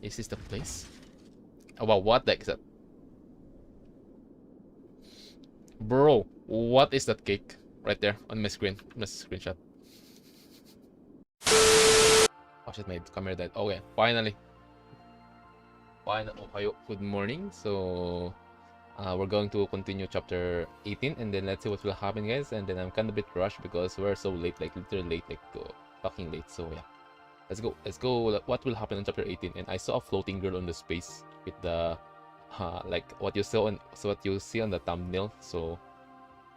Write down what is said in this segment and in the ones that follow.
Is this the place? Oh, wow, what the heck is that? Bro, what is that cake? Right there on my screen. Let's screenshot. Oh shit, my camera died. Okay, finally. Ohio, good morning. So, we're going to continue chapter 18 and then let's see what will happen, guys. And then I'm kind of a bit rushed because we're so late, like literally late, like fucking late. So yeah, let's go. Let's go. What will happen in chapter 18? And I saw a floating girl on the space with the like what you saw on what you see on the thumbnail. So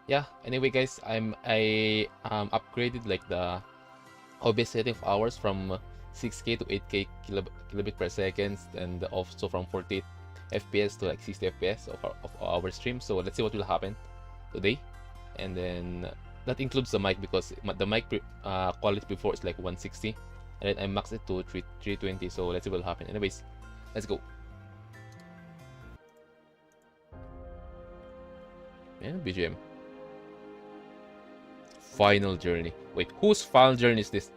yeah. Anyway, guys, I upgraded like the OBS setting of hours from 6K to 8K kilobit per second, and also from 48 FPS to like 60 FPS of our stream. So let's see what will happen today. And then that includes the mic, because the mic quality before is like 160, and then I maxed it to 320. So let's see what will happen. Anyways, let's go. Yeah, BGM. Final journey. Wait, whose final journey is this?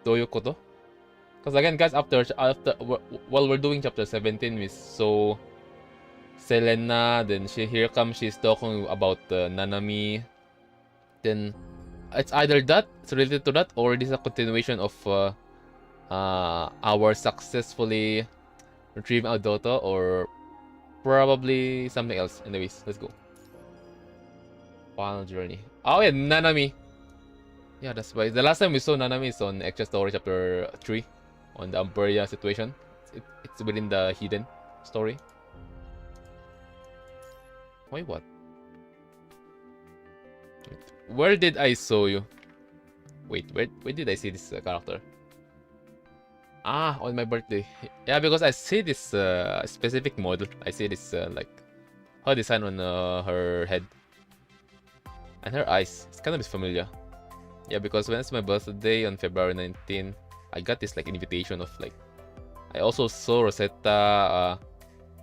Doyokoto? Because again, guys, after while we're doing chapter 17, we saw Selena. Then here comes, she's talking about Nanami. Then it's either that, it's related to that, or it is a continuation of our successfully retrieving our daughter, or probably something else. Anyways, let's go. Final journey. Oh yeah, Nanami. Yeah, that's why the last time we saw Nanami is on Extra Story chapter 3 on the Umbrella situation. It's within the hidden story. Wait, what? Where did I saw you? Wait, where did I see this character? Ah, on my birthday. Yeah, because I see this specific model. I see this like her design on her head and her eyes. It's kind of familiar. Yeah, because when it's my birthday on February 19, I got this like invitation of like, I also saw Rosetta,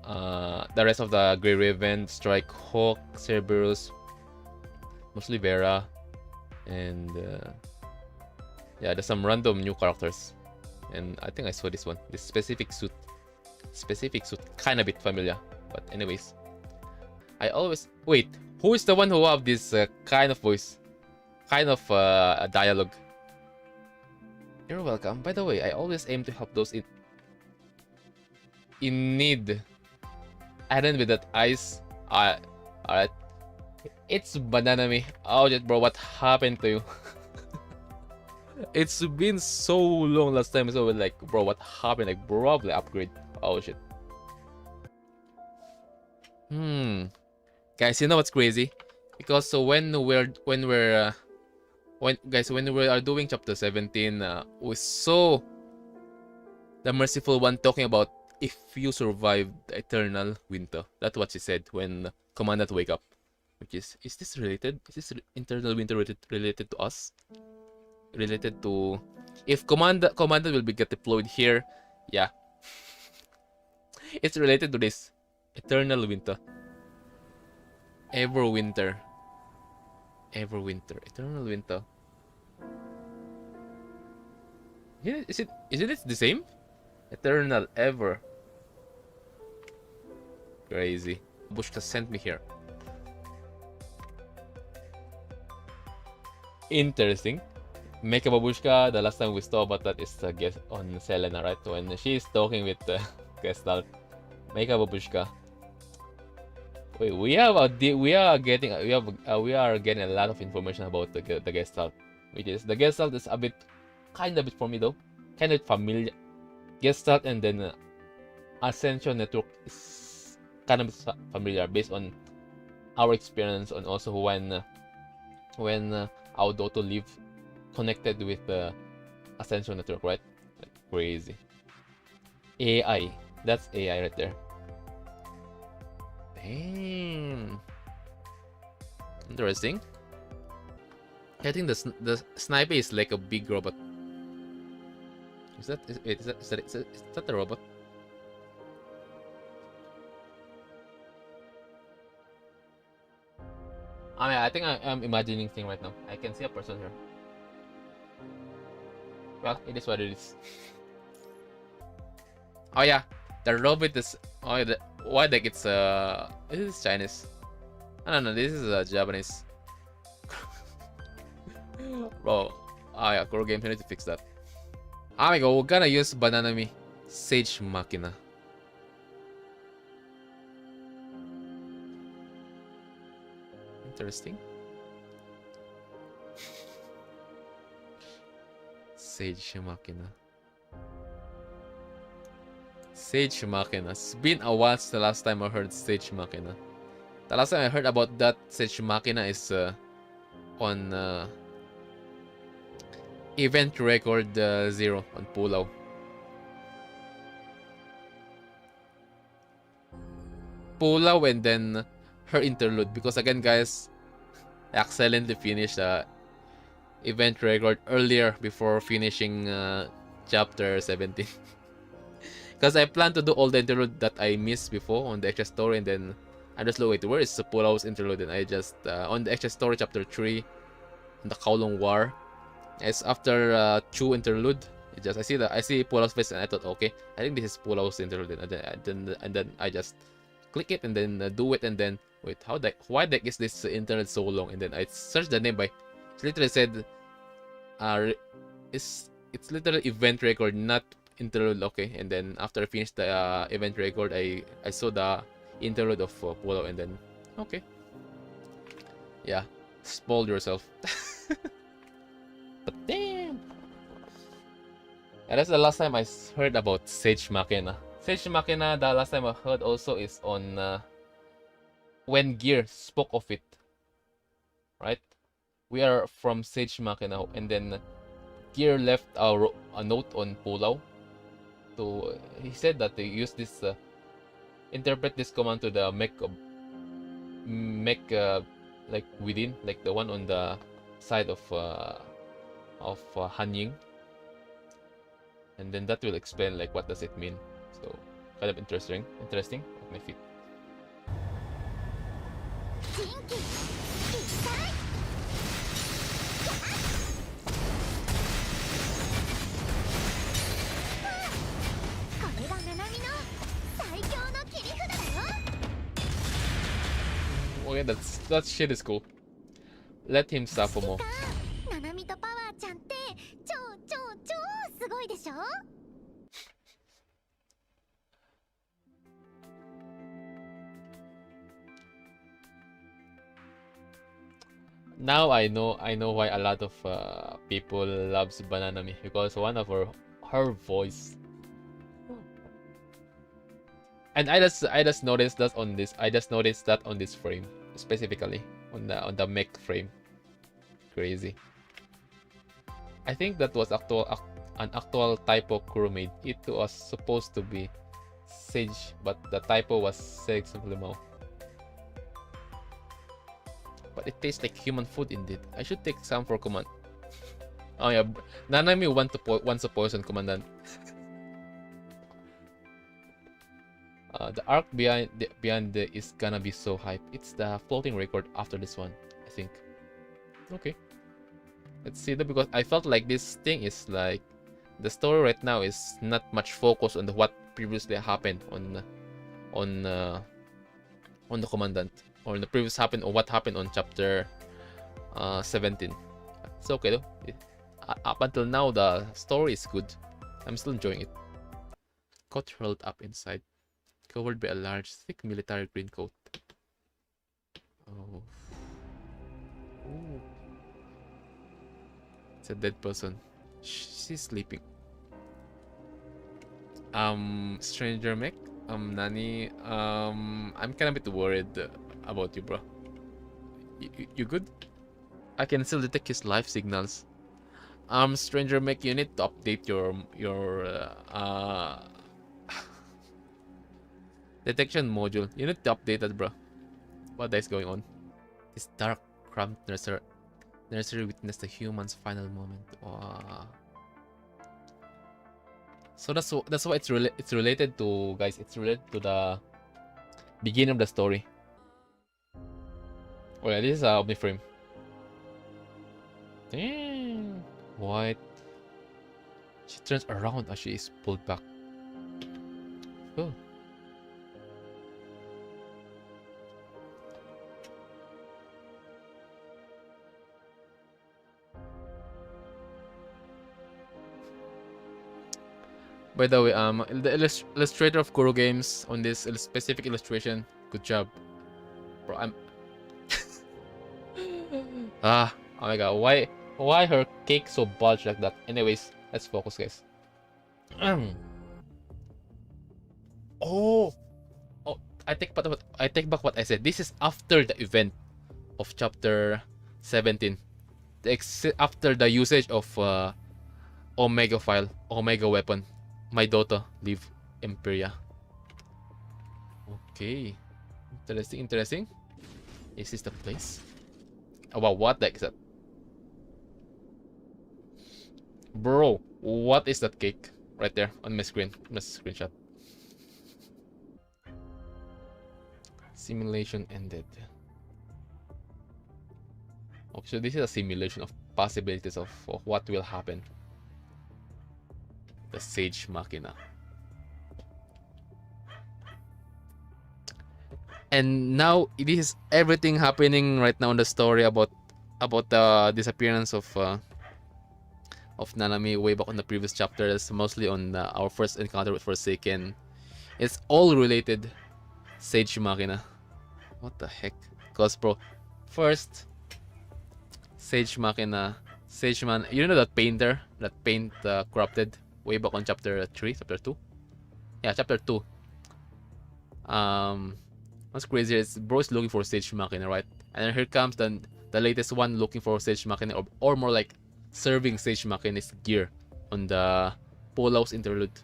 the rest of the Grey Raven, Strike Hawk, Cerberus, mostly Vera, and yeah, there's some random new characters. And I think I saw this one, this specific suit, kind of bit familiar. But anyways, I always wait. Who is the one who have this kind of voice? Kind of a dialogue. You're welcome. By the way, I always aim to help those in need. And with that ice, alright. It's Bananami. Oh, just bro, what happened to you? It's been so long last time, so like, bro, what happened? Like, probably upgrade. Oh shit. Guys, you know what's crazy? Because so when we are doing chapter 17, we saw the merciful one talking about if you survive the eternal winter. That's what she said when Commandant wake up. Which is this related? Is this eternal winter related to us? Related to if Commandant will get deployed here? Yeah, it's related to this eternal winter. Everwinter. Eternal winter. Yeah, is it the same? Eternal ever. Crazy. Bushka sent me here. Interesting. Mecha Babushka, the last time we saw about that is the guest on Selena, right? When she's talking with the Gestalt. Mecha Babushka. Wait, we are getting a lot of information about the Gestalt, which is the Gestalt is a bit kind of bit for me though, kind of familiar. Gestalt and then Ascension Network is kind of familiar based on our experience, and also when our daughter live connected with the Ascension Network, right? Like, crazy. AI, that's AI right there. Damn. Interesting. I think the sniper is like a big robot. Is that a robot? I mean, I think I'm imagining thing right now. I can see a person here. Well, it is what it is. Oh yeah, The robot is why like it's this is Chinese. I don't know. This is Japanese. Bro, yeah, core games. I need to fix that. Amigo, we're gonna use Bananami Sage Machina. Interesting. Sage Machina. Sage Machina. It's been a while since the last time I heard Sage Machina. The last time I heard about that Sage Machina is on Event Record 0 on Pulau. Pulau and then her interlude, because again guys, I excellently finished Event Record earlier before finishing chapter 17. Because I plan to do all the interlude that I missed before on the extra story, and then I just look, wait, where is Pulau's interlude? And I just on the extra story chapter 3 on the Kowloon War. It's after Chu interlude. I see Pulau's face and I thought, okay, I think this is Pulau's interlude, and then I just click it and then do it, and then wait, why the heck is this interlude so long? And then I searched the name by, it literally said, it's literally event record, not interlude. Okay, and then after I finished the event record, I saw the interlude of Pulau, and then okay, yeah, spoiled yourself. But damn. And that's the last time I heard about Sage Machina. Sage Machina, the last time I heard also is on when Gear spoke of it. Right? We are from Sage Machina, and then Gear left a note on Pulau. So he said that they use this, interpret this command to the mech like within, like the one on the side of Han Ying, and then that will explain like what does it mean. So kind of interesting at my feet. Okay, that shit is cool. Let him suffer more. Now I know why a lot of people loves Bananami, because one of her voice. And I just noticed that on this. I just noticed that on this frame specifically, on the mech frame. Crazy. I think that was an actual typo crew made. It was supposed to be Sage, but the typo was Sage Limau. But it tastes like human food indeed. I should take some for command. Oh yeah, Nanami wants to poison commandant. The arc beyond is gonna be so hype. It's the floating record after this one, I think. Okay, let's see that, because I felt like this thing is like the story right now is not much focused on what previously happened on the commandant, or the previous happened, or what happened on chapter 17. It's okay though. Up until now, the story is good. I'm still enjoying it. Coat hurled up inside, covered by a large, thick military green coat. Oh. Ooh. It's a dead person. She's sleeping. Stranger mech? Nani, I'm kind of a bit worried about you, bro. You good? I can still detect his life signals. Stranger mech, you need to update your detection module. You need to update that, bro. What is going on? This dark, cramped nursery witnessed the human's final moment. Wow. So that's why it's related to, guys. It's related to the beginning of the story. Oh yeah, this is Omniframe. Damn. What? She turns around as she is pulled back. Oh. By the way, the illustrator of Kuro Games on this specific illustration, good job, bro. Oh my god, why her cake so bulge like that? Anyways, let's focus, guys. Oh, I take back what I said. This is after the event of chapter 17. After the usage of Omega file, Omega weapon. My daughter leave Imperia. Okay. Interesting. Is this the place? Oh wow, what the heck is that? Bro, what is that cake? Right there on my screen. Let's screenshot. Simulation ended. Okay, so this is a simulation of possibilities of what will happen. The Sage Machina. And now this is everything happening right now in the story about the disappearance of Nanami way back on the previous chapters, mostly on our first encounter with Forsaken. It's all related Sage Machina. What the heck? Cause bro, first Sage Machina, Sageman, you know that painter that paint corrupted way back on chapter 3, chapter 2? Yeah, chapter 2. What's crazy is bro's looking for Sage Machina, right? And then here comes the latest one looking for Sage Machina, or more like serving Sage Machina's gear on the Polo's interlude.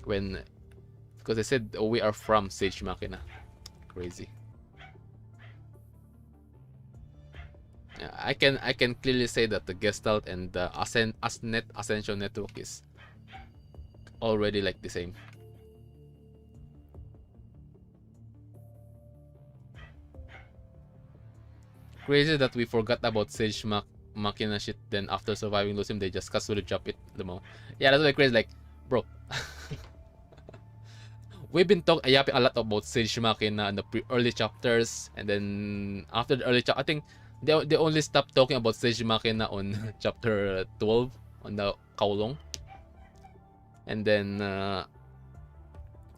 Because they said, oh, we are from Sage Machina. Crazy. Yeah, I can clearly say that the Gestalt and the Ascension network is already like the same. Crazy that we forgot about Sage Machina shit. Then after surviving Lucim, they just casually drop it. Yeah, that's why crazy. Like, bro, we've been yapping a lot about Sage Machina in the early chapters, and then after the early chapter, I think they only stopped talking about Sage Machina on chapter 12 on the Kowloon, and then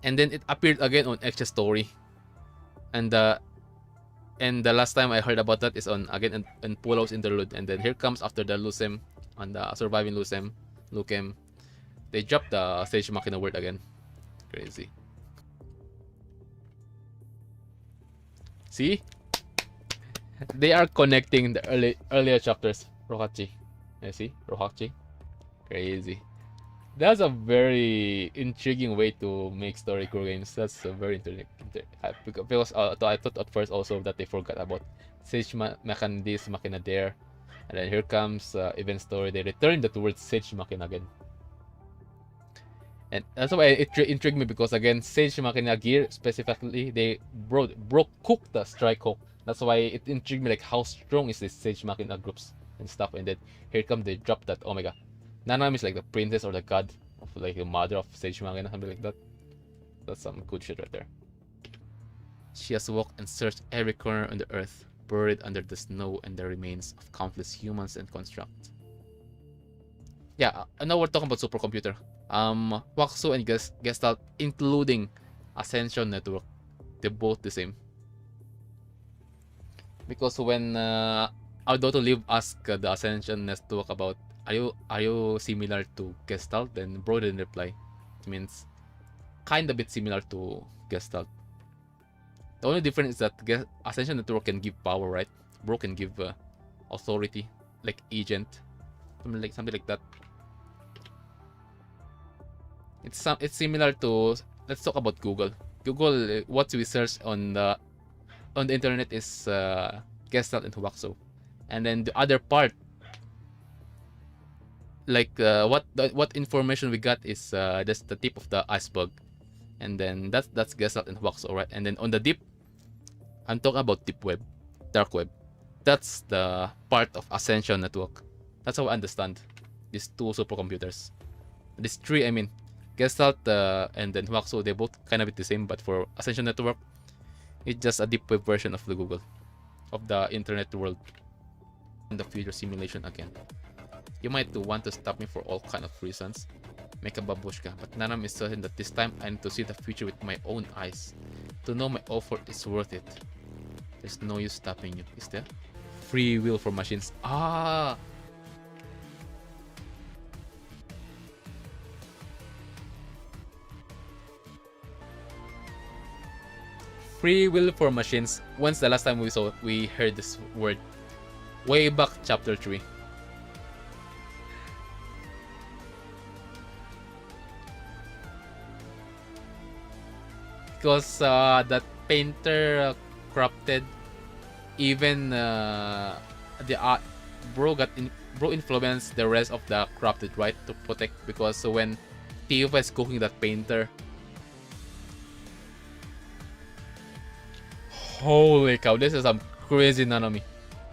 it appeared again on X's story, and the last time I heard about that is on again in Polo's interlude, and then here comes after the Lucem on the surviving Lukem, they dropped the Sage Machina word again. Crazy. See? They are connecting the earlier chapters. Rohachi. You see? Rohachi. Crazy. That's a very intriguing way to make story core games. That's a very interesting. Because I thought at first also that they forgot about Sage Machina there. And then here comes event story. They return the word Sage Machina again. And that's why it intrigued me, because again, Sage Machina gear specifically, they cooked the strike hook. That's why it intrigued me, like how strong is this Sage Machina groups and stuff. And then here come they drop that Omega. Nanami is like the princess or the god of like the mother of Sage Machina, something like that. That's some good shit right there. She has walked and searched every corner on the earth, buried under the snow and the remains of countless humans and constructs. Yeah, now we're talking about supercomputer. Waxu and Gestalt, including Ascension Network, they're both the same. Because when our daughter Liv asked the Ascension Network about, are you similar to Gestalt? Then bro didn't reply. It means kind of bit similar to Gestalt. The only difference is that Ascension Network can give power, right? Bro can give authority, like agent, something like that. It's similar to, let's talk about Google. Google, what we search on the internet is Gestalt and Waxu, and then the other part, like what information we got is just the tip of the iceberg, and then that's Gestalt and Waxu, right? And then on the deep, I'm talking about deep web, dark web. That's the part of Ascension Network. That's how I understand these two supercomputers. These three, I mean. Gestalt and then Huaxu, they both kind of the same, but for Ascension Network, it's just a deep web version of the Google, of the internet world. And the future simulation again. You might want to stop me for all kind of reasons. Make a babushka, but Nanam is certain that this time I need to see the future with my own eyes. To know my effort is worth it. There's no use stopping you, is there? Free will for machines. Ah! Free will for machines. When's the last time we heard this word? Way back chapter 3. Because that painter corrupted even bro influenced the rest of the corrupted, right, to protect, because when Tifa is cooking that painter, holy cow, this is some crazy Nanami.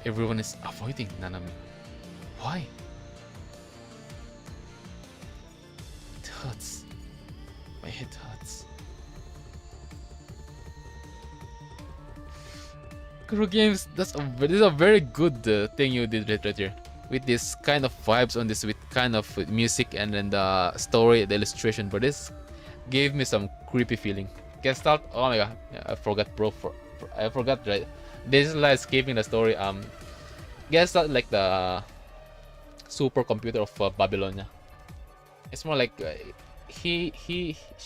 Everyone is avoiding Nanami. Why? It hurts. My head hurts. Kuro Games, this is a very good thing you did right here. With this kind of vibes on this, with kind of music and then the story, the illustration, but this gave me some creepy feeling. Gestalt, oh my god, yeah, I forgot, bro. I forgot, right? This is like skipping the story. Gestalt like the supercomputer of Babylonia. It's more like she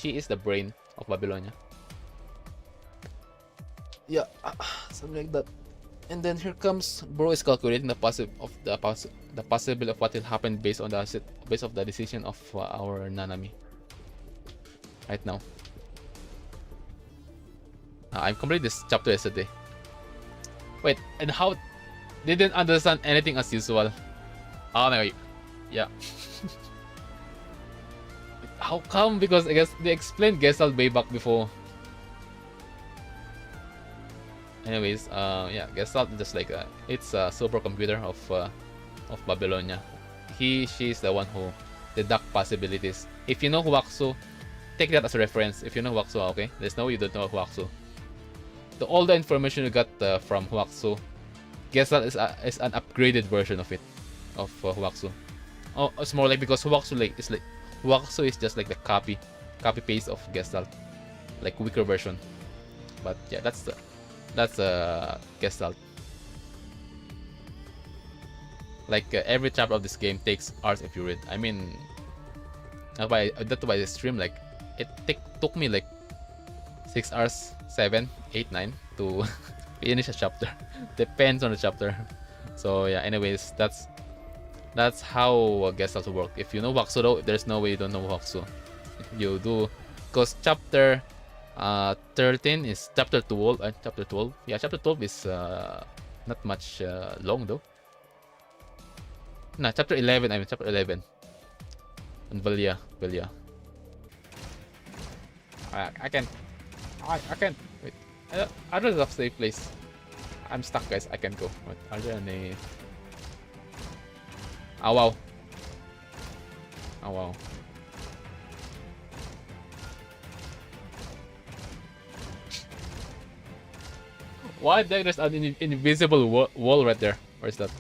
is the brain of Babylonia. Yeah, something like that. And then here comes bro is calculating the possibility of what will happen based on the decision of our Nanami. Right now. I completed this chapter yesterday. Wait, and how didn't understand anything as usual. Oh my god. Yeah. How come? Because I guess they explained Gestalt way back before. Anyways, yeah, Gestalt just like it's a supercomputer of Babylonia. She's the one who deduct possibilities. If you know Huaxu, take that as a reference. If you know Huaxu, okay? There's no way you don't know Huaxu. All the information you got from Huaxu, Gestalt is an upgraded version of it, of Huaxu. Oh, it's more like, because Huaxu Huaxu is just like the copy paste of Gestalt, like weaker version. But yeah, that's Gestalt. Like every chapter of this game takes hours if you read. I mean, that's why I stream. Like it took me like 6 hours, 7, 8, 9 to finish a chapter. Depends on the chapter. So yeah. Anyways, that's how Gestalt work. If you know Huaxu, though, there's no way you don't know Huaxu. You do, because chapter 13 is chapter 12. Chapter 12. Yeah, chapter 12 is not much long though. Nah, chapter 11. I mean, chapter 11. And Velia. I can. Wait. I don't have safe place. I'm stuck, guys. I can go. What? Are there any? Oh wow. Oh wow. Why there's an invisible wall right there? Where's that?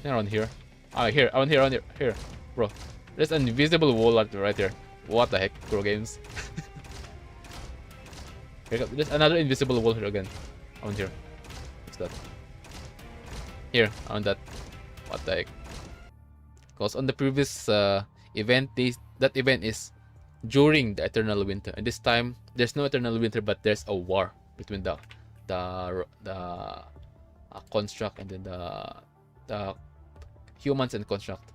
Around here. Ah, here. Around here. Bro. There's an invisible wall right there. What the heck, Pro Games? There's another invisible wall here again. Around here. What's that? Here, around that. What the heck? Because on the previous event, that event is during the Eternal Winter, and this time there's no Eternal Winter, but there's a war between the construct and then the humans and construct.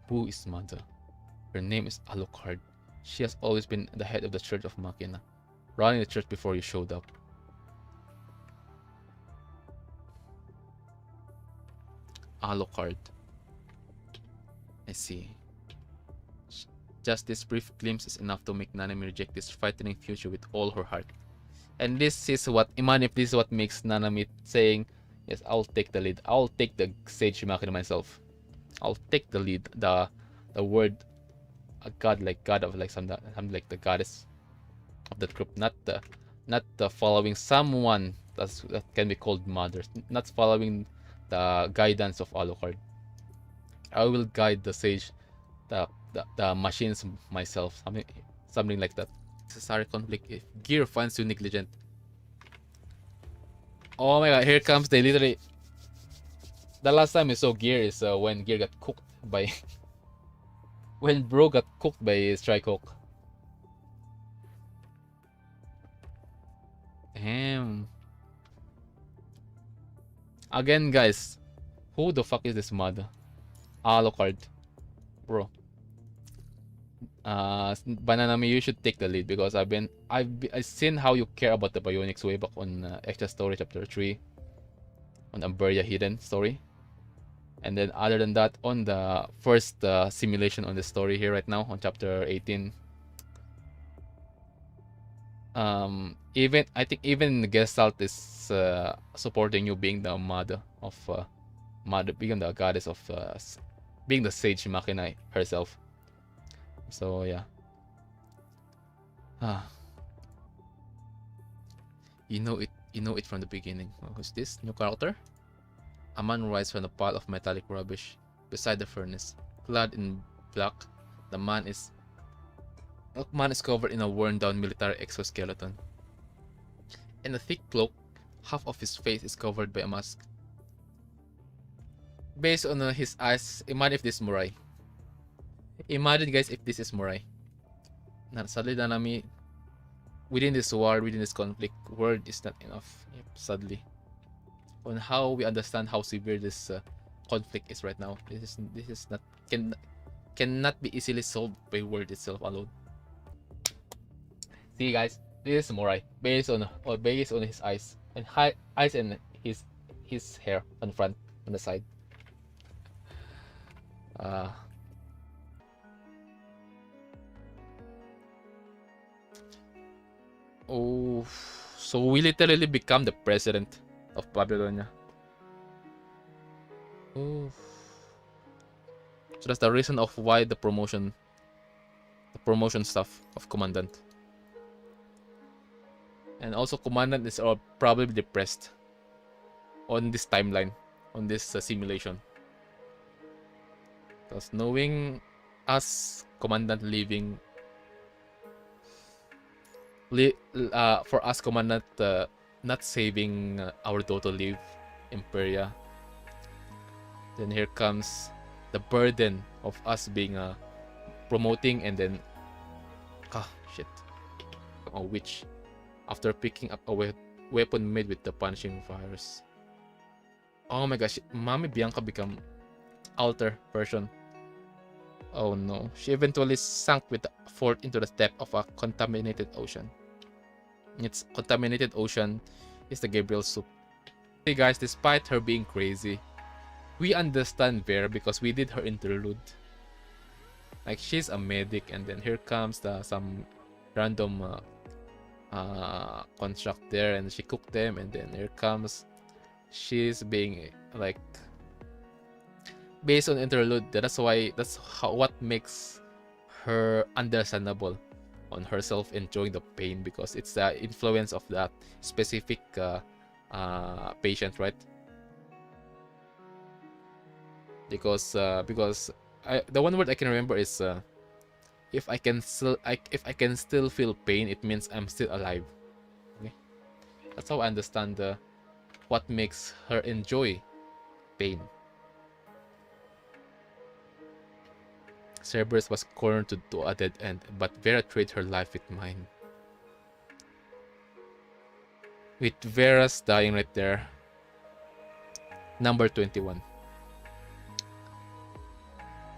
Who is mother? Her name is Alucard. She has always been the head of the Church of Machina, running the church before you showed up. Alucard. I see. Just this brief glimpse is enough to make Nanami reject this frightening future with all her heart. And this is what, Imagine if this is what makes Nanami saying, yes, I'll take the lead. I'll take the Sage Machina myself. I'll take the lead. The word a god, like god of like some like the goddess of that group, not the following someone that can be called mother, not following the guidance of Alucard. I will guide the sage, the machines myself, something like that. Necessary conflict if gear finds you negligent. Oh my god, here comes they literally. The last time we saw gear is when gear got cooked by when bro got cooked by Strikehawk. Damn. Again, guys, who the fuck is this mod? Alucard, bro. Bananami, you should take the lead because I've seen how you care about the bionics way back on Extra Story Chapter 3 on Umberia Hidden story, and then other than that on the first simulation on the story here right now on Chapter 18. Even I think even Gestalt is supporting you being the mother of being the goddess of being the sage Machina herself. So yeah. You know it from the beginning. Who's this new character? A man rises from a pile of metallic rubbish beside the furnace. Clad in black, the man is covered in a worn-down military exoskeleton. In a thick cloak, half of his face is covered by a mask. Based on his eyes, imagine if this is Murai. Imagine, guys, if this is Murai. Sadly, Nanami, within this war, within this conflict, word is not enough. Yep, sadly. On how we understand how severe this conflict is right now. This is not cannot be easily solved by word itself alone. See, guys, this is Morai based on his eyes and eyes and his hair on front on the side. Oh, so we literally become the president of Babylonia. Oh, so that's the reason of why the promotion stuff of Commandant. And also Commandant is probably depressed on this timeline, on this simulation. Because knowing us, Commandant leaving, for us, Commandant not saving our Doto leave, Imperia. Then here comes the burden of us being promoting and then shit, a witch after picking up a weapon made with the punishing virus. Oh my gosh, Mami Bianca become alter version. Oh no, she eventually sank with the fort into the depth of a contaminated ocean. Its contaminated ocean is the Gabriel soup. Hey guys, despite her being crazy, we understand Vera because we did her interlude. Like, she's a medic, and then here comes some random construct there, and she cooked them, and then here comes she's being like based on interlude. That's what makes her understandable on herself enjoying the pain, because it's the influence of that specific patient, right? Because the one word I can remember is if I can still feel pain, it means I'm still alive. Okay, that's how I understand what makes her enjoy pain. Cerberus was cornered to a dead end, but Vera traded her life with mine. With Vera's dying right there. Number 21.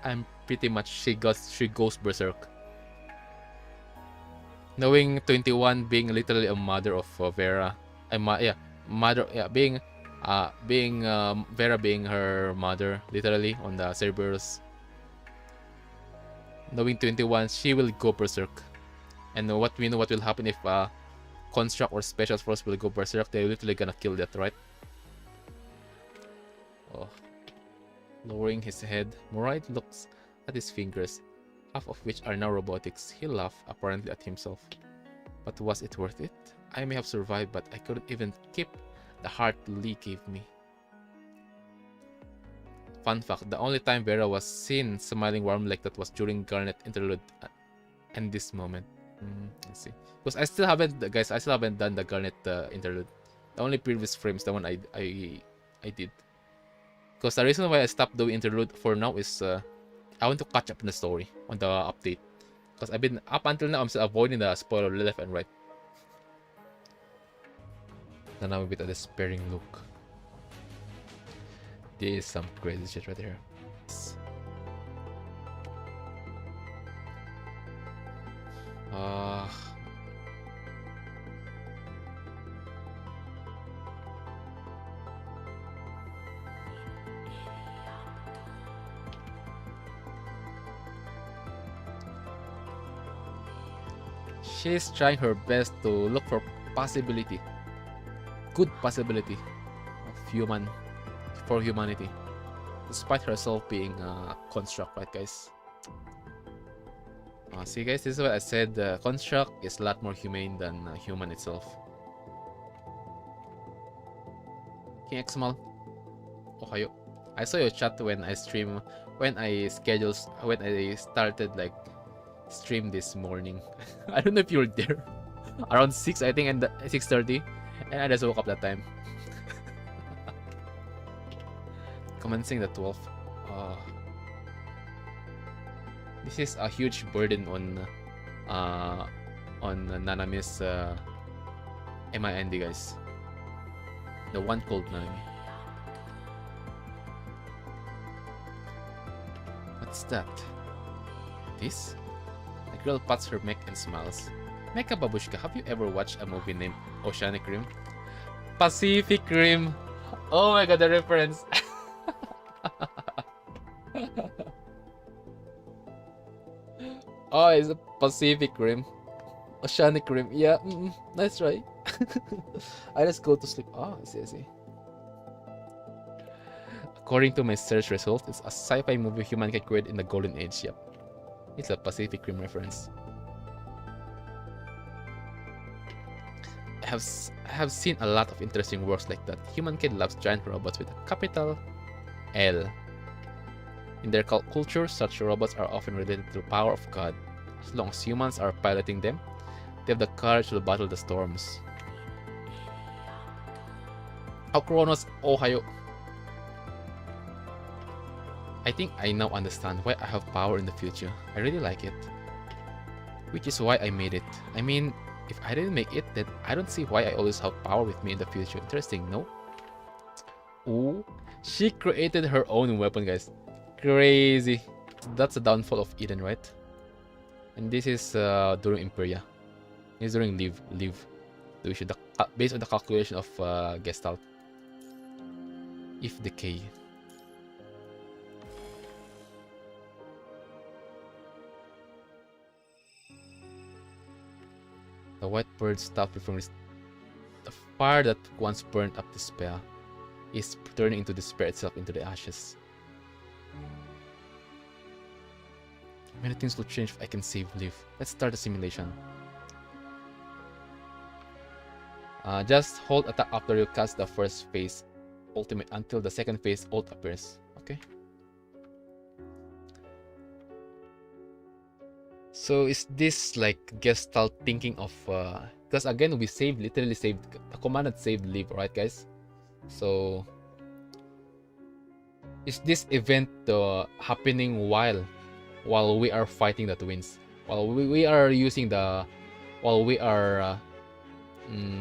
I'm pretty much she goes berserk. Knowing 21 being literally a mother of Vera, being Vera being her mother literally on the Cerberus. Knowing 21, she will go berserk. And what we know what will happen if Construct or Special Force will go berserk, they're literally gonna kill that, right? Oh. Lowering his head, Morai looks at his fingers. half of which are now robotics. He laughed, apparently at himself. But was it worth it? I may have survived, but I couldn't even keep the heart Lee gave me. Fun fact, the only time Vera was seen smiling warm like that was during Garnet interlude and this moment. Let's see. Because I still haven't, guys, I still haven't done the Garnet interlude. The only previous frames, the one I did. Because the reason why I stopped doing interlude for now is I want to catch up in the story on the update. Because I've been, up until now, I'm still avoiding the spoiler left and right. And now with a despairing look. This is some crazy shit right here. She's trying her best to look for possibility, good possibility of humanity, despite herself being a construct, right, guys? See, guys, this is what I said. The construct is a lot more humane than human itself. King Xmal, ohayo. I saw your chat when I started like stream this morning. I don't know if you were there. Around 6, I think, and 6:30, and I just woke up that time. Commencing the 12th. This is a huge burden on Nanami's MIND, guys. The one called Nanami. What's that? This? The girl pats her neck and smiles. Mecha Babushka, have you ever watched a movie named Oceanic Rim? Pacific Rim! Oh my god, the reference! Oh, it's a Pacific Rim. Oceanic Rim. Yeah, that's right. I just go to sleep. Oh, I see. According to my search result, it's a sci-fi movie humankind created in the Golden Age. Yep. It's a Pacific Rim reference. I have seen a lot of interesting works like that. Humankind loves giant robots with a capital L. In their culture, such robots are often related to the power of God. As long as humans are piloting them, they have the courage to battle the storms. Kronos, ohayo. I think I now understand why I have power in the future. I really like it. Which is why I made it. I mean, if I didn't make it, then I don't see why I always have power with me in the future. Interesting, no? Ooh, she created her own weapon, guys. Crazy. That's the downfall of Eden, right? And this is during Imperia. This is during Live. Based on the calculation of Gestalt. If decay. The white bird stopped from the fire that once burned up despair is turning into despair itself into the ashes. Many things will change if I can save Liv. Let's start the simulation. Just hold attack after you cast the first phase ultimate until the second phase ult appears. Okay. So is this like Gestalt thinking of because again we literally saved the command that saved Liv, right, guys? So is this event happening while we are fighting the twins? While we are using the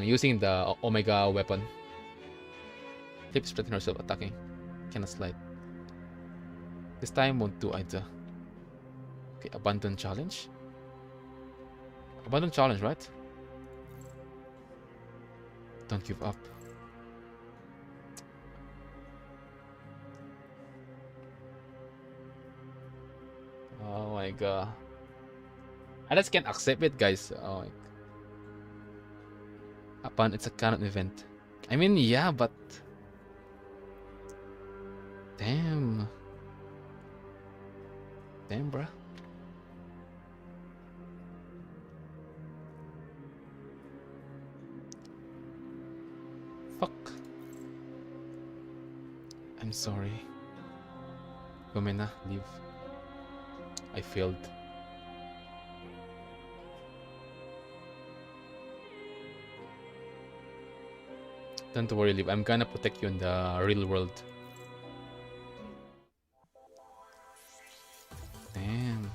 using the Omega weapon. Flip splitting herself attacking. Cannot slide. This time won't do either. Okay, abandon challenge. Abandon challenge, right? Don't give up. Oh my god. I just can't accept it, guys. Oh, upon it's a canon event. I mean, yeah, but damn, bruh. I'm sorry. Gomena, leave. I failed. Don't worry, Liv. I'm gonna protect you in the real world. Damn.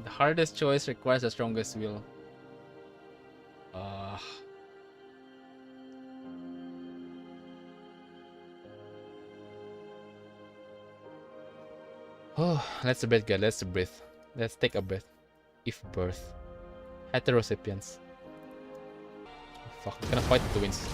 The hardest choice requires the strongest will. Oh, let's breathe, guys. Let's breathe. Let's take a breath. If birth. Heterosapiens. Oh, fuck, I'm gonna fight the twins.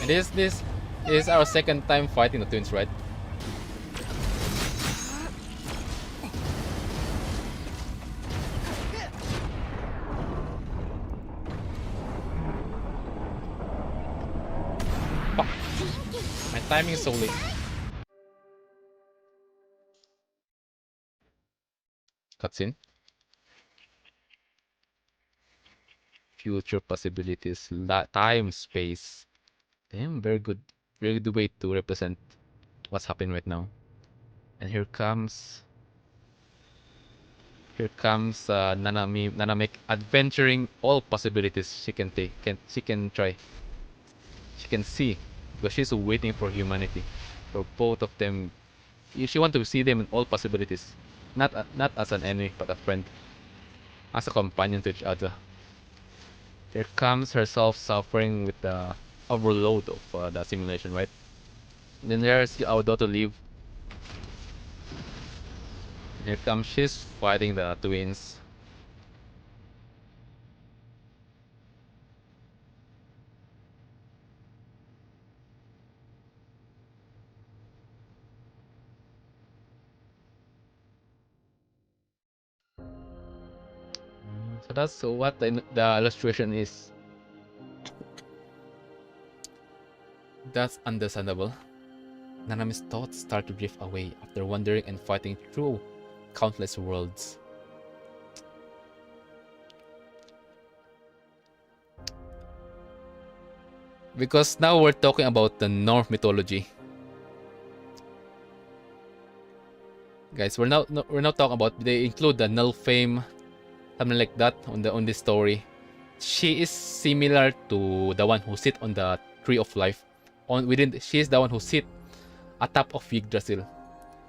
And this is our second time fighting the twins, right? Fuck. My timing is so late. Cutscene. Future possibilities. Time, space. Damn, very good way to represent what's happening right now. And here comes Nanami adventuring all possibilities she can take. She can try. She can see, because she's waiting for humanity, for both of them. She wants to see them in all possibilities, not as an enemy but a friend, as a companion to each other. There comes herself suffering with the overload of the simulation, right? Then there's our daughter Liv. Here comes she's fighting the twins. So that's what the illustration is. That's understandable. Nanami's thoughts start to drift away after wandering and fighting through countless worlds. Because now we're talking about the Norse mythology. Guys, we're not talking about, they include the Nilfheim, something like that on this story. She is similar to the one who sit on the tree of life. She is the one who sit atop of Yggdrasil.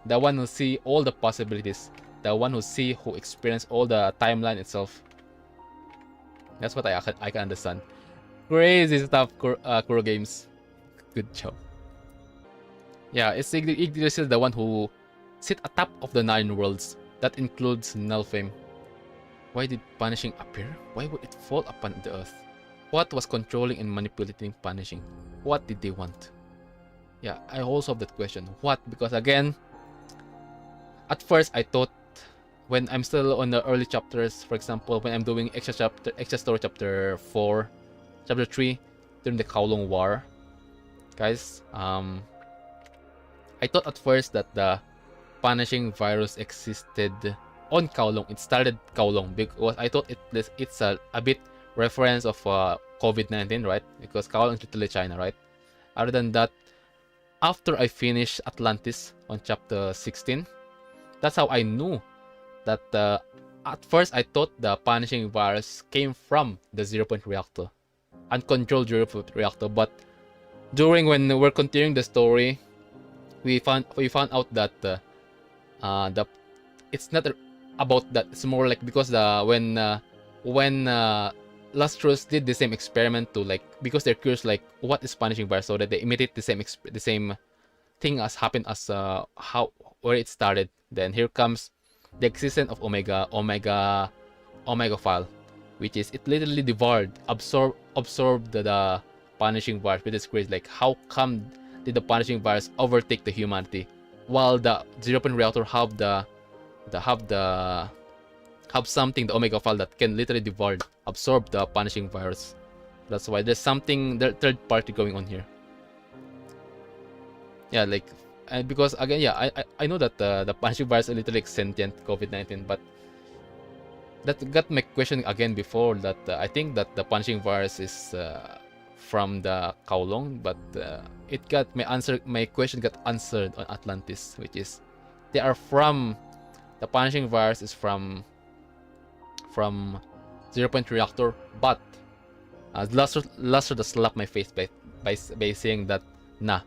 The one who see all the possibilities. The one who experience all the timeline itself. That's what I can understand. Crazy stuff, Kuro Games. Good job. Yeah, it's Yggdrasil, the one who sit atop of the 9 worlds. That includes Nilfheim. Why did punishing appear? Why would it fall upon the earth? What was controlling and manipulating punishing? What did they want? Yeah, I also have that question. What? Because again, at first I thought, when I'm still on the early chapters, for example, when I'm doing extra story chapter 4, chapter 3, during the Kowloon War, guys, I thought at first that the punishing virus existed on Kowloon. It started Kowloon because I thought it's a bit reference of COVID-19, right? Because Kowloon is literally China, right? Other than that, after I finished Atlantis on chapter 16, that's how I knew that at first I thought the punishing virus came from the 0-point reactor, uncontrolled 0-point reactor. But when we're continuing the story, we found out that it's not about that. It's more like because when Lustrous did the same experiment to, like, because they're curious, like, what is punishing virus, so that they imitate the same thing as happened as where it started. Then here comes the existence of Omega file, which is it literally devoured, absorbed the punishing virus, which is crazy. Like, how come did the punishing virus overtake the humanity while the 0-point reactor have the have something, the Omega file, that can literally absorb the punishing virus. That's why there's something, the third party going on here. Yeah, like, and because again, yeah, I know that the punishing virus is literally sentient COVID-19, but that got my question again before, that I think that the punishing virus is from the Kowloon, but it got my question got answered on Atlantis, which is they are from, the punishing virus is from 0-point reactor, but Luster just slapped my face by saying that nah,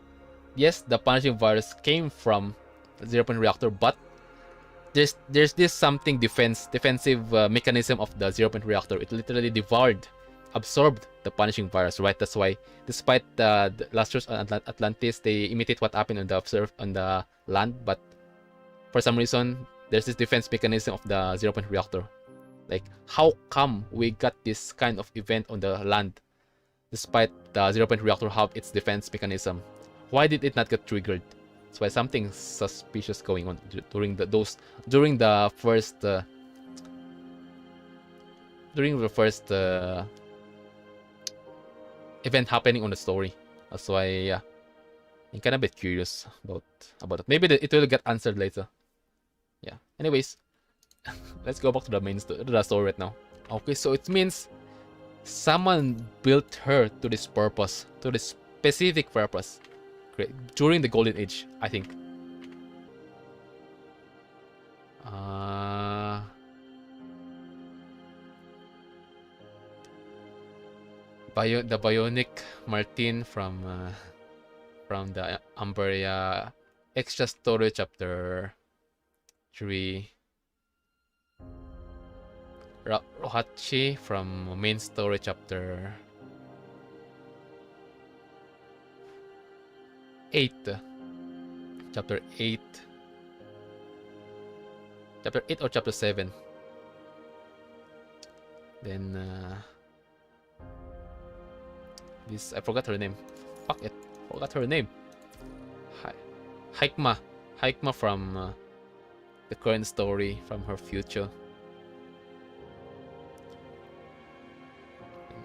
yes, the punishing virus came from 0-point reactor, but there's this something defensive mechanism of the 0-point reactor. It literally absorbed the punishing virus, right? That's why, despite the Lusters on Atlantis, they imitate what happened on the land, but for some reason there's this defense mechanism of the 0-point reactor. Like, how come we got this kind of event on the land despite the 0-point reactor have its defense mechanism? Why did it not get triggered? That's why something suspicious going on during the first event happening on the story. That's why, yeah, I'm kind of a bit curious about it. Maybe it will get answered later. Yeah. Anyways, let's go back to the story right now. Okay, so it means someone built her to this purpose, to this specific purpose, during the Golden Age, I think. The Bionic Martin from the Umberia extra story chapter 3. Rohachi from main story chapter 8. Chapter 8 or chapter 7. Then this, I forgot her name. Fuck it, forgot her name. Hikma from the current story, from her future.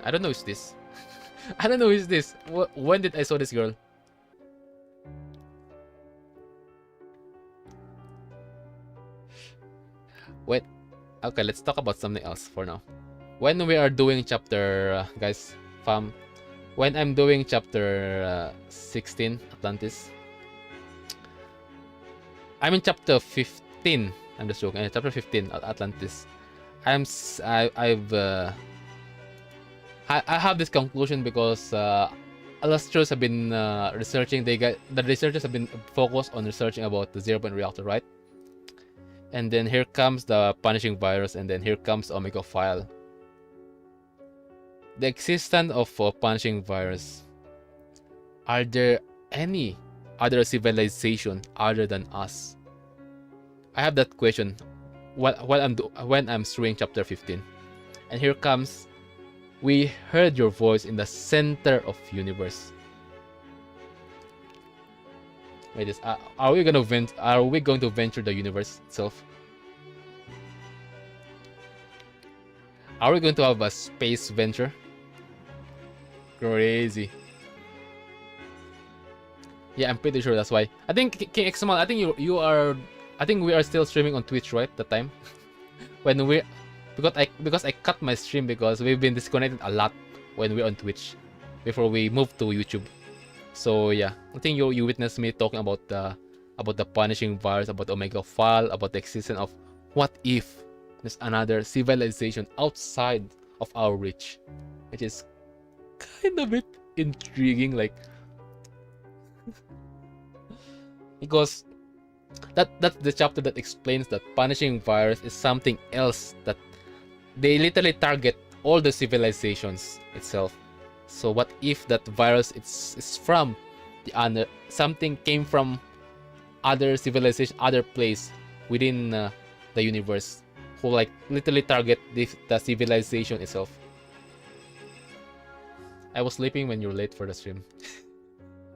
I don't know who's this. I don't know who's this. When did I saw this girl? Wait. Okay, let's talk about something else for now. When we are doing chapter, guys, fam, when I'm doing chapter 16, Atlantis, I'm in chapter 15. I'm just joking. Chapter 15, Atlantis. I have this conclusion because illustrious have been researching. The researchers have been focused on researching about the 0-point reactor, right? And then here comes the punishing virus, and then here comes Omega file. The existence of a punishing virus. Are there any other civilization other than us? I have that question when I'm reading chapter 15. And here comes, we heard your voice in the center of universe. Wait, are we going to venture the universe itself? Are we going to have a space venture? Crazy. Yeah, I'm pretty sure that's why. I think King Xmal, I think you are. I think we are still streaming on Twitch, right? That time, because I cut my stream because we've been disconnected a lot when we're on Twitch before we moved to YouTube. So yeah, I think you witnessed me talking about the punishing virus, about Omega file, about the existence of what if there's another civilization outside of our reach, which is kind of a bit intriguing, like because that's the chapter that explains that punishing virus is something else, that they literally target all the civilizations itself. So what if that virus is from the something came from other civilization, other place within the universe, who like literally target the civilization itself. I was sleeping when you're late for the stream.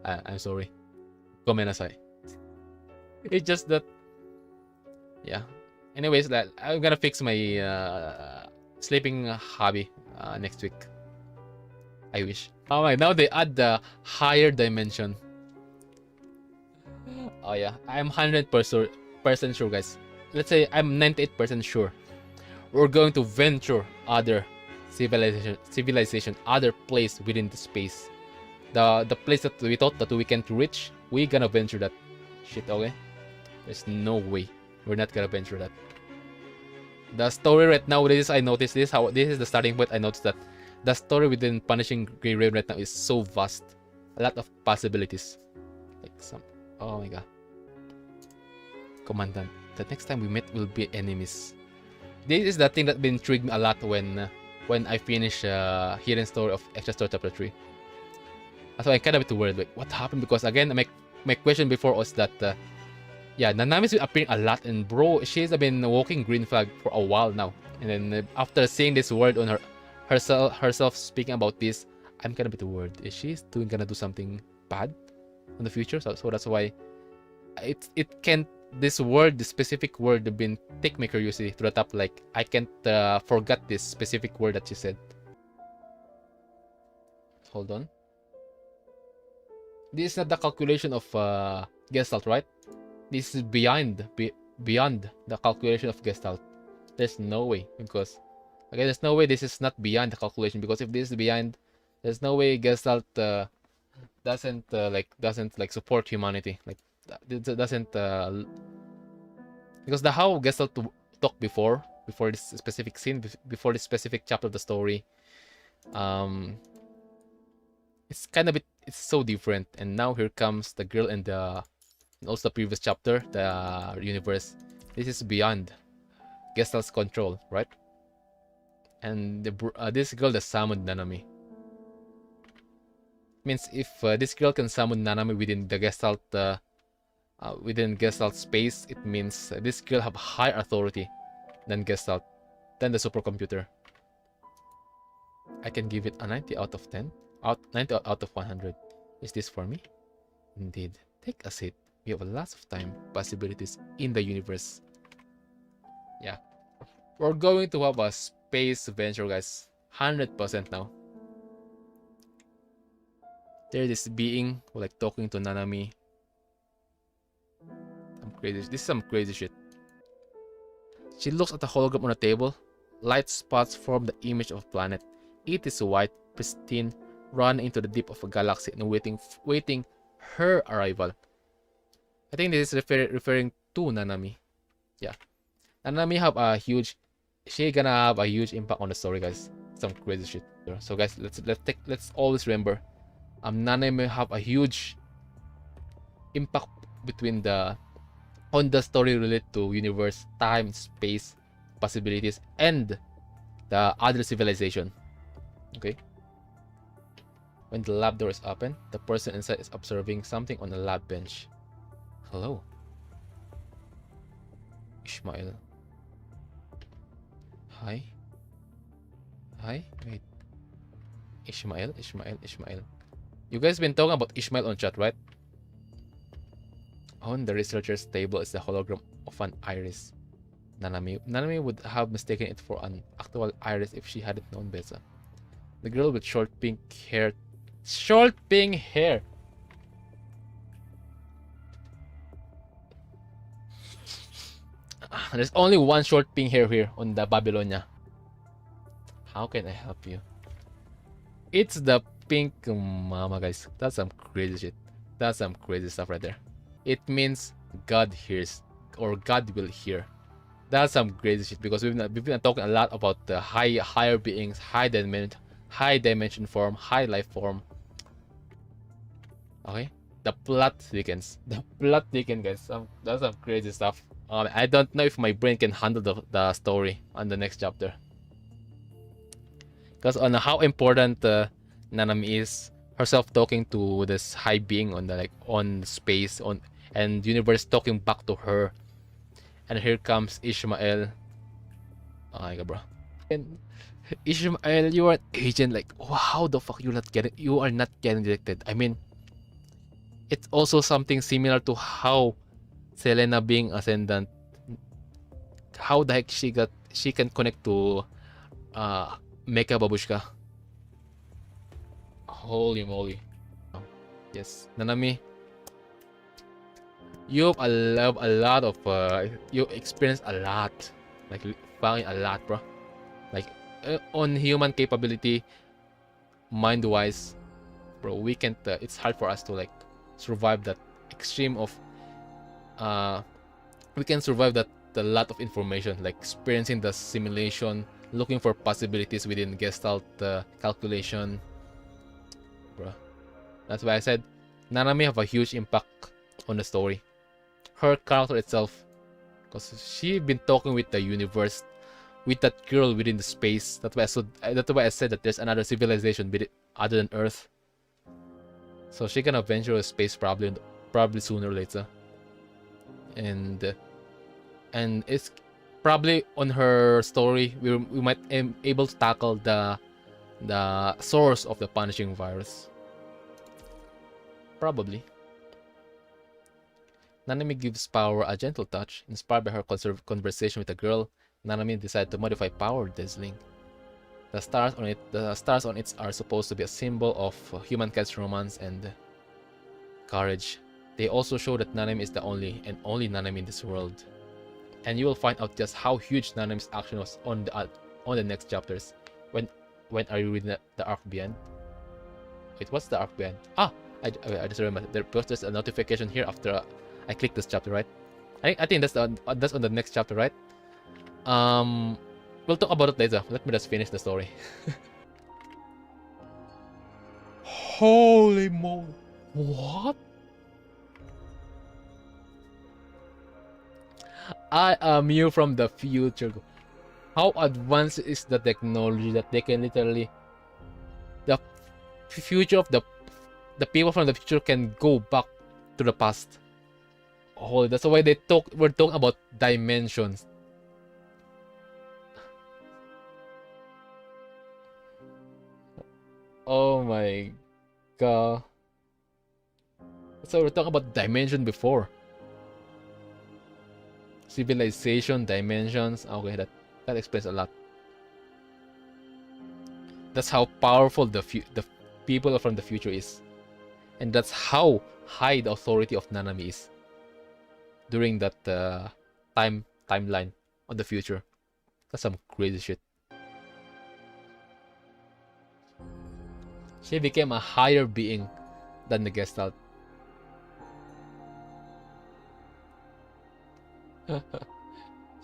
I'm sorry. Gomenasai. It's just that, yeah, Anyways, that I'm gonna fix my sleeping hobby next week. I wish. Oh my, now they add the higher dimension. Oh yeah, I'm 100% sure, guys. Let's say I'm 98% sure. We're going to venture other civilization, other place within the space. The place that we thought that we can't reach, we gonna venture that shit, okay? There's no way we're not gonna venture that. The story right now, I noticed this, how this is the starting point. I noticed that the story within Punishing Grey Raven right now is so vast. A lot of possibilities. Like some, oh my god. Commandant, the next time we meet will be enemies. This is the thing that intrigued me a lot when I finish Hidden Story of Extra Story Chapter 3. So I'm kind of a bit worried, like, what happened? Because again, my question before was that, yeah, Nanami's been appearing a lot, and bro, she's been walking green flag for a while now. And then after seeing this word on herself speaking about this, I'm kind of a bit worried. Is she gonna do something bad in the future? So that's why it can't. This word, this specific word, been take my curiosity to the top. Like I can't forget this specific word that she said. Hold on. This is not the calculation of Gestalt, right? This is beyond the calculation of Gestalt. There's no way, because again, there's no way this is not beyond the calculation, because if this is beyond, there's no way Gestalt doesn't support humanity. Like doesn't because the how Gestalt talked before this specific scene, before this specific chapter of the story, it's kind of it's so different. And now here comes the girl and also the previous chapter, the universe. This is beyond Gestalt's control, right? And this girl that summoned Nanami means if this girl can summon Nanami within the Gestalt space, it means this girl have higher authority than Gestalt, than the supercomputer. I can give it a 90 out of 10. 90 out of 100. Is this for me? Indeed. Take a seat. We have lots of time, possibilities in the universe. Yeah. We're going to have a space venture, guys. 100% now. There's this being who like talking to Nanami. I'm crazy. This is some crazy shit. She looks at the hologram on the table. Light spots form the image of a planet. It is white, pristine, run into the deep of a galaxy and waiting her arrival. I think this is referring to Nanami. Yeah. Nanami have a huge, she gonna have a huge impact on the story, guys. Some crazy shit. So guys, let's always remember, Nanami have a huge impact on the story related to universe, time, space, possibilities, and the other civilization. Okay. When the lab door is open, the person inside is observing something on the lab bench. Hello, Ishmael. Hi. Wait. Ishmael. You guys been talking about Ishmael on chat, right? On the researcher's table is the hologram of an iris. Nanami would have mistaken it for an actual iris if she hadn't known better. The girl with short pink hair. There's only one short pink hair here on the Babylonia. How can I help you? It's the pink mama, guys. That's some crazy shit. That's some crazy stuff right there. It means God hears, or God will hear. That's some crazy shit, because we've been talking a lot about the higher beings, high dimension form, high life form. Okay, the plot thickens. Guys. That's some crazy stuff. I don't know if my brain can handle the story on the next chapter, because on how important Nanami is, herself talking to this high being on space, and universe talking back to her, and here comes Ishmael. Oh my god, bro. And Ishmael, you are an agent. Like, how the fuck you are not getting detected? I mean, it's also something similar to how Selena being Ascendant how the heck she can connect to Mecha Babushka. Holy moly. Yes, Nanami, you've a lot of you experienced a lot, like fucking a lot, bro. Like on human capability, mind wise, bro, we can't. It's hard for us to like survive that extreme of. We can survive that a lot of information, like experiencing the simulation, looking for possibilities within Gestalt calculation, bro. That's why I said Nanami have a huge impact on the story. Her character itself, because she been talking with the universe, with that girl within the space. That's why I said that there's another civilization other than Earth. So she can venture to space probably sooner or later. And it's probably on her story we might able to tackle the source of the punishing virus. Probably. Nanami gives power a gentle touch. Inspired by her conversation with a girl, Nanami decided to modify power dazzling. The stars on it are supposed to be a symbol of humankind's romance and courage. They also show that Nanami is the only Nanami in this world. And you will find out just how huge Nanami's action was on the next chapters. When are you reading the arc beyond? Wait, what's the arc beyond? Ah, I just remember there's a notification here after I click this chapter, right? I think that's on the next chapter, right? We'll talk about it later. Let me just finish the story. Holy moly! What? I am you from the future. How advanced is the technology that they can literally the future of the people from the future can go back to the past. Oh, that's why we're talking about dimensions. Oh my god. So we're talking about dimension before. Civilization, dimensions. Okay, that explains a lot. That's how powerful the people from the future is. And that's how high the authority of Nanami is during that timeline of the future. That's some crazy shit. She became a higher being than the Gestalt.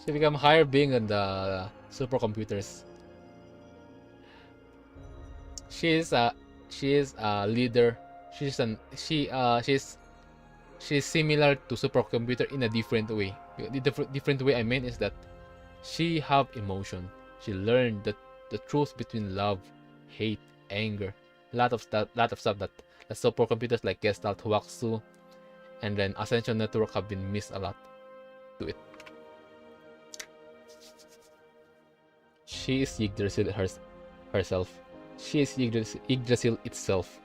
She became a higher being than the supercomputers. She is a leader. She's similar to supercomputer in a different way. The different way I mean is that she have emotion. She learned the truth between love, hate, anger. A lot of stuff that the supercomputers like Gestalt, Huaxu, and then Ascension Network have been missed a lot to it. She is Yggdrasil herself. She is Yggdrasil itself.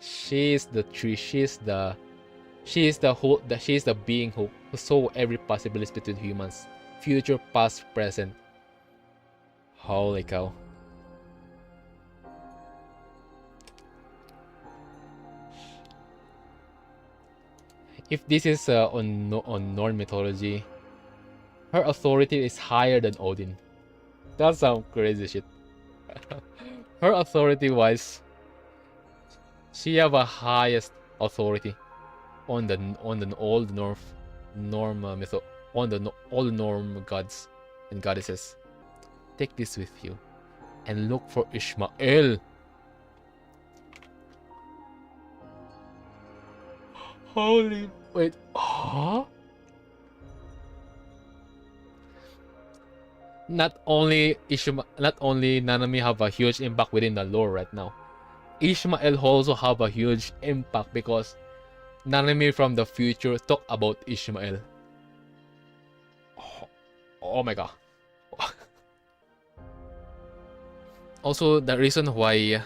She is the tree. She is the being who saw every possibility between humans, future, past, present. Holy cow! If this is on Norn mythology, her authority is higher than Odin. That's some crazy shit. Her authority wise, she have a highest authority on the old old Norm gods and goddesses. Take this with you and look for Ishmael. Holy wait, huh? Not only Nanami have a huge impact within the lore right now. Ishmael also have a huge impact because Nanami from the future talk about Ishmael. Oh my god. Also, the reason why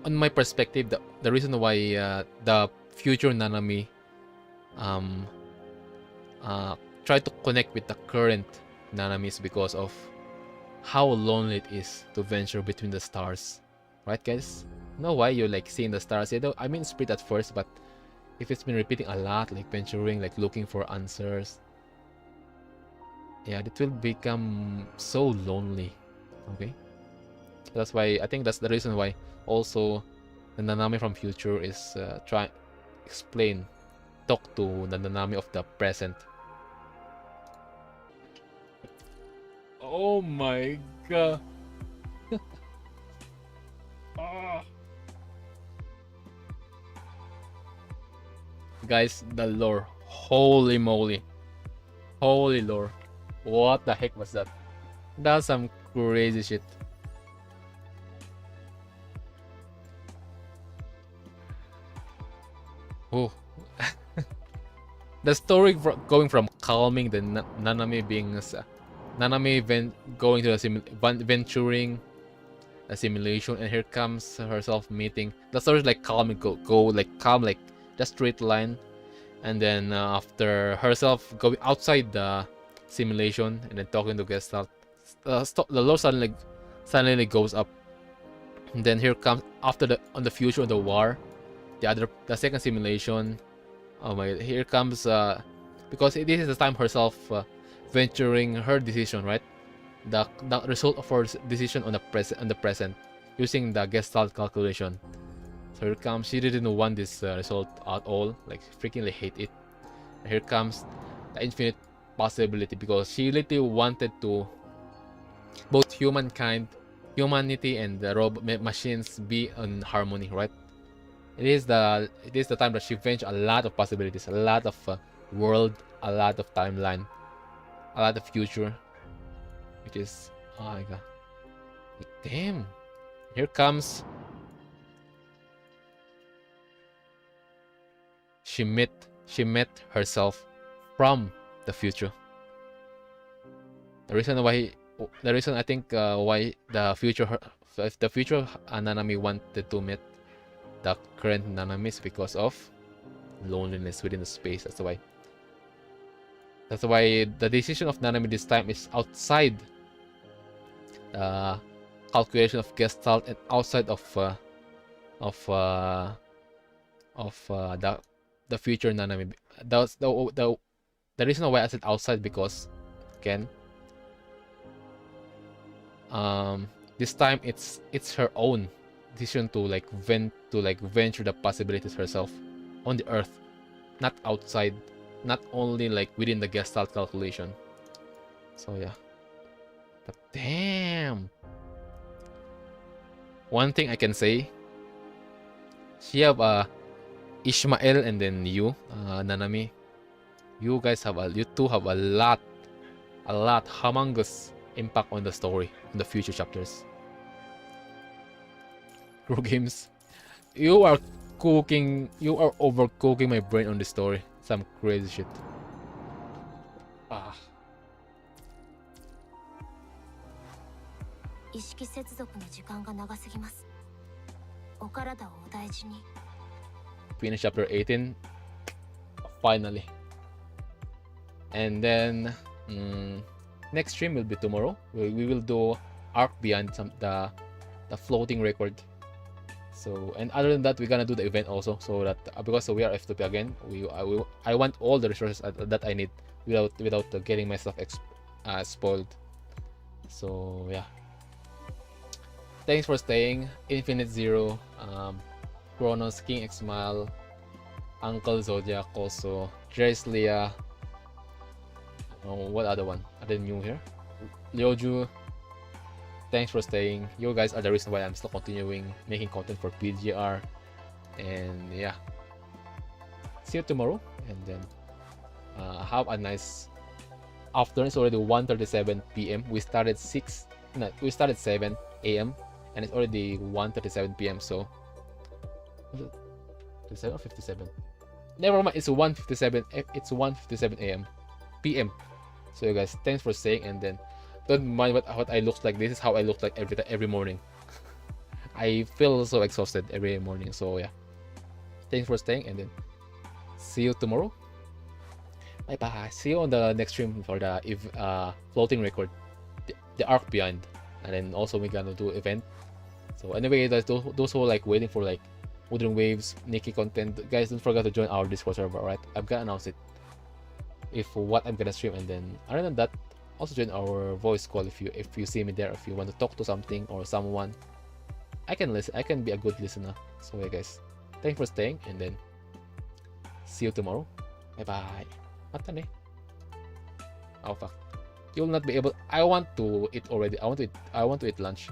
on my perspective, the reason why the future Nanami um, try to connect with the current Nanamis because of how lonely it is to venture between the stars, right, guys? Know why you're like seeing the stars? I mean spirit at first, but if it's been repeating a lot, like venturing, like looking for answers, yeah, it will become so lonely. Okay, that's why I think that's the reason why also the Nanami from future is trying talk to the Nanami of the present. Oh my god. Guys, the lore. Holy moly. Holy lore. What the heck was that? That's some crazy shit. Oh. The story going from calming the Nanami being Nanami going to the venturing a simulation, and here comes herself meeting. The story is like calm and go like calm, like just straight line, and then after herself going outside the simulation and then talking to Gestalt, the lore suddenly goes up, and then here comes after the future of the war, the second simulation. Oh my god, here comes because this is the time herself venturing her decision, right? The result of her decision on the present using the Gestalt calculation. So here comes, she didn't want this result at all, like freakingly hate it. And here comes the infinite possibility because she literally wanted to both humanity and the machines be in harmony, right? It is the time that she ventured a lot of possibilities, a lot of world, a lot of timeline, a lot of future, which is, oh my god, damn! Here comes. She met herself from the future. The reason I think why the future Nanami wanted to meet the current Nanami is because of loneliness within the space. That's why the decision of Nanami this time is outside the calculation of Gestalt and outside of the future Nanami. That's the reason why I said outside, because again, this time it's her own decision to venture the possibilities herself on the earth, not outside, not only like within the Gestalt calculation. So yeah, but damn, one thing I can say, she have Ishmael and then you, Nanami, you two have a lot humongous impact on the story in the future chapters. Grow games, you are overcooking my brain on this story. Some crazy shit. Ah. 意識接続の時間が長すぎます。お体をお大事に。Finish chapter 18 finally, and then next stream will be tomorrow. We will do Arc Beyond the floating record. So, and other than that, we're gonna do the event also, so that because we are F2P again, I want all the resources that I need without getting myself spoiled. So yeah, thanks for staying. Infinite Zero, Kronos, King Xmal, Uncle Zodiac also, Dreslia. What other one? Are they new here? Lyoju. Thanks for staying. You guys are the reason why I'm still continuing making content for PGR. And yeah, see you tomorrow. And then have a nice afternoon. It's already 1:37 p.m. We started 7 a.m. and it's already 1:37 p.m. So 57 or 57? Never mind. It's 1:57. It's 1:57 a.m. p.m. So you guys, thanks for staying, and then don't mind what I look like. This is how I look like every morning. I feel so exhausted every morning. So yeah, thanks for staying, and then see you tomorrow. Bye bye. See you on the next stream for the floating record, the Arc Beyond, and then also we're gonna do event. So anyway, those who are like waiting for like Wuthering Waves, NIKKE content, guys, don't forget to join our Discord server. Alright, I'm gonna announce it if what I'm gonna stream, and then other than that, also join our voice call if you see me there. If you want to talk to something or someone, I can listen. I can be a good listener. So yeah, guys, thanks for staying, and then see you tomorrow. Bye bye. Matan eh. Oh fuck. You will not be able. I want to eat already. I want to eat lunch.